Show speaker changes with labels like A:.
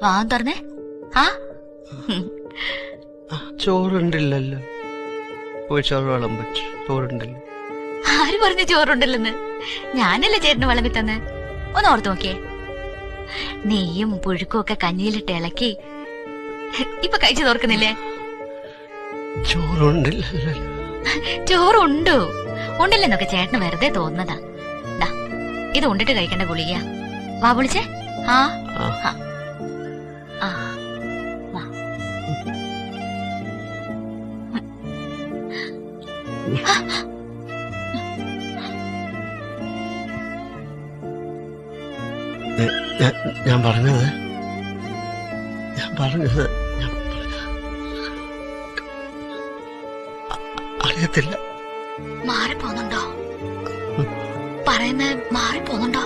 A: Van തുറന്നേ. ആ
B: ചോറുണ്ടില്ലല്ലോ. പോയി ചോറ് വിളമ്പിച്ചു. ചോറുണ്ടല്ലോ.
A: ആര് പറഞ്ഞു ചോറുണ്ടല്ലെന്ന്? ഞാനല്ലേ ചേട്ടന് വിളമ്പി തന്നെ. ഒന്ന് ഓർത്ത് നോക്കിയേ. നെയ്യും പുഴുക്കും ഒക്കെ കഞ്ഞിയിലിട്ട് ഇളക്കി ഇപ്പൊ കഴിച്ചു തോർക്കുന്നില്ലേ?
B: ചോറുണ്ടില്ലല്ലോ.
A: ചോറുണ്ടോ? ഉണ്ടില്ലെന്നൊക്കെ ചേട്ടന് വെറുതെ തോന്നുന്നതാ. ഇത് ഉണ്ടിട്ട് കഴിക്കേണ്ട ഗുളിക. വാ വിളിച്ചേ. ആ ആ വാ.
B: ഞാൻ പറഞ്ഞത് അറിയത്തില്ല.
A: മാറിപ്പോന്നുണ്ടോ? പറയുന്നത് മാറിപ്പോന്നുണ്ടോ?